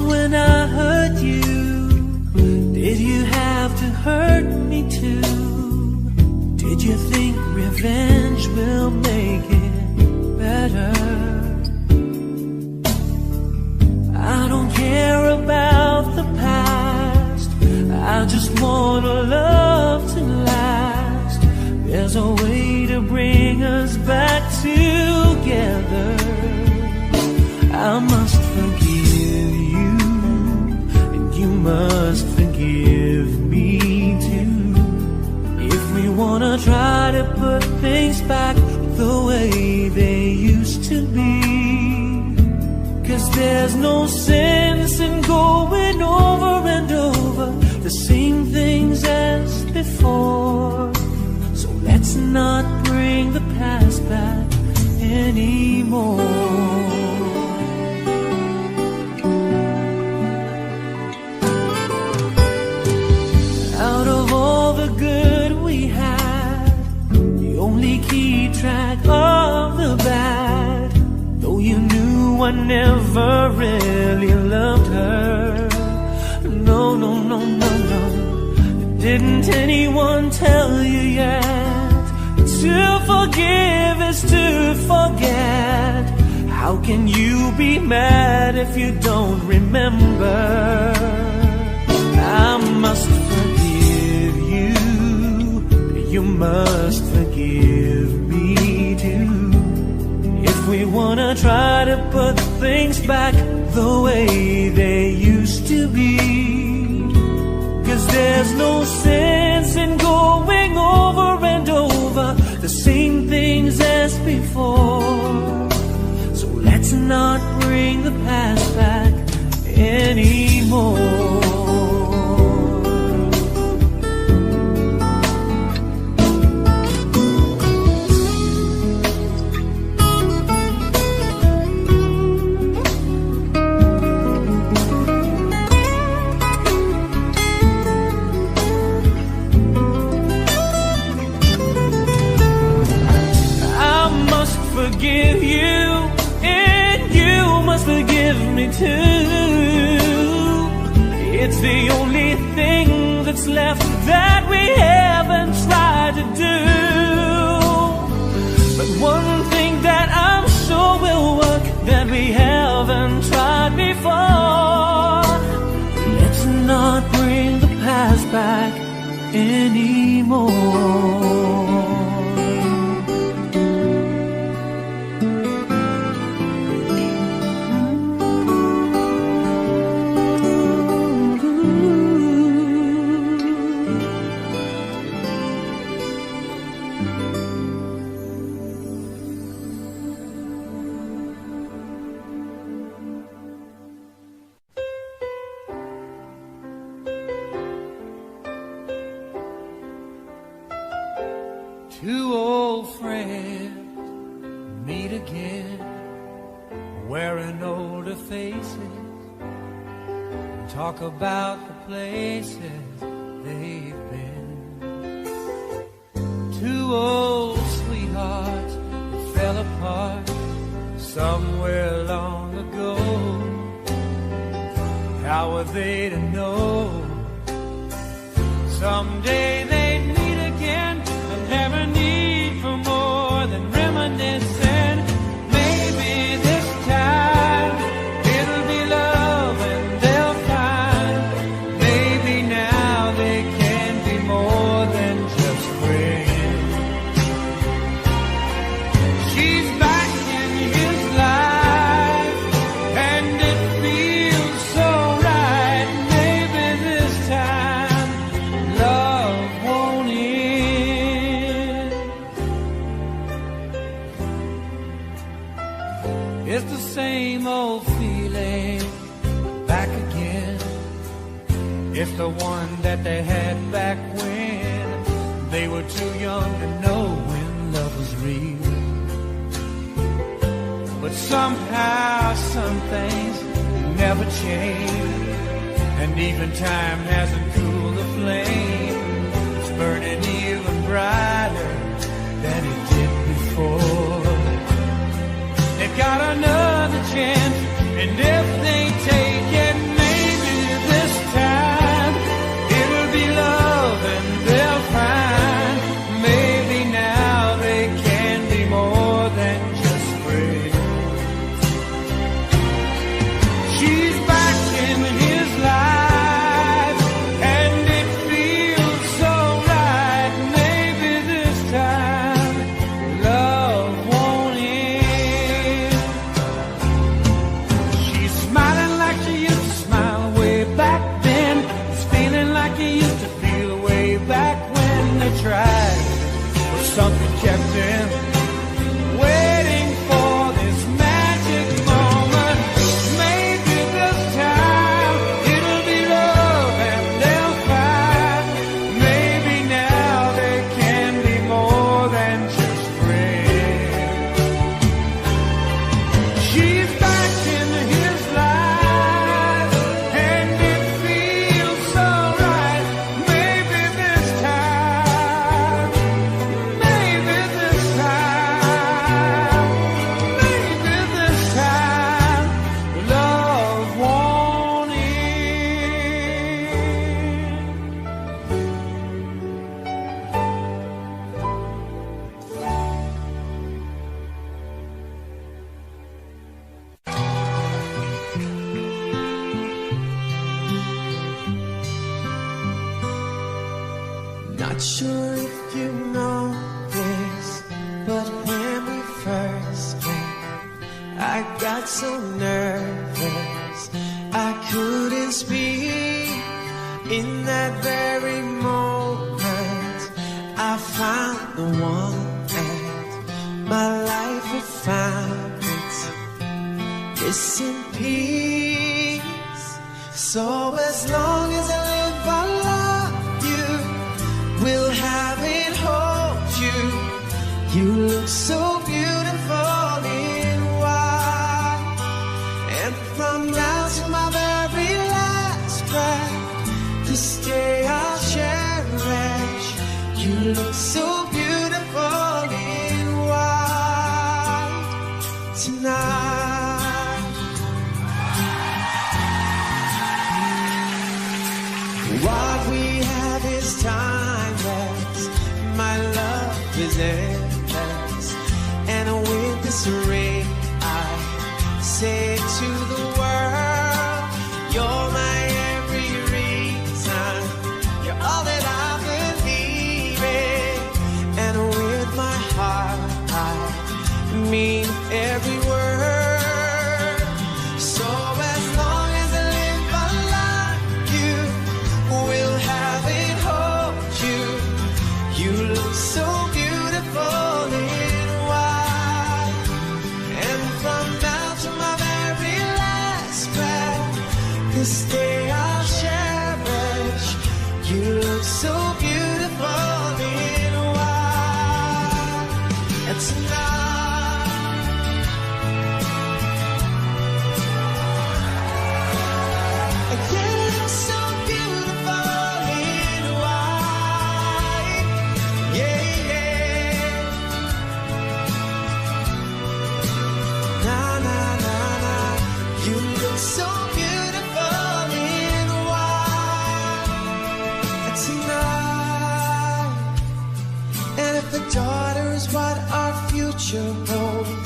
wrong when I hurt you? Did you have to hurt me too? Did you think revenge will make it better? I don't care about the past, I just want a love to last. There's a way to bring us back together. I must forgive you, and you must forgive me too. If we wanna try to put things back the way they used to be. 'Cause there's no sense in going over and over the same things as before. So let's not bring the past back anymore. Out of all the good we had, you only keep track of the bad. Though you knew I never really loved her. No, no, no, no, no. Didn't anyone tell you yet? To forgive is to forget. How can you be mad if you don't remember? I must forgive you, you must forgive me too. If we wanna try to put things back the way they used to be. 'Cause there's no sense in going over and over the same things as before. So let's not bring the past back anymore. Forgive you, and you must forgive me too. It's the only thing that's left that we haven't tried to do. But one thing that I'm sure will work that we haven't tried before. Let's not bring the past back anymore. Two old friends meet again, wearing older faces, talk about the places they've been. Two old sweethearts who fell apart somewhere long ago. How were they to know someday they'd meet again? Have a need for more than reminiscing. Maybe this time it'll be love and they'll find. Maybe now they can be more than just friends. She's back in his life and it feels so right. Maybe this time love won't end. It's the same old feeling back again. It's the one that they had back when they were too young to know when love was real. But somehow some things never change, and even time hasn't cooled the flame. It's burning even brighter than it did before. They've got another chance, and if they take it Not sure if you know this, but when we first met, I got so nervous I couldn't speak. In that very moment, I found the one, and my life had found its missing piece. So as long as I live, I love you, will have it, hold you. You look so beautiful in white, and from now to my very last breath, this day I'll cherish. You look so beautiful in white tonight. What we have is timeless, my love is endless, and with this ring I say to the world, you're my every reason, you're all that I believe in, and with my heart I mean every word. So as long as I live, I love you, will have it, hold you. You look so beautiful in white, and from now to my very last breath, this day I'll cherish. You look so beautiful in white, and tonight, you look so beautiful in white, yeah, yeah. Na na na na, you look so beautiful in white tonight. And if the daughter is what our future holds,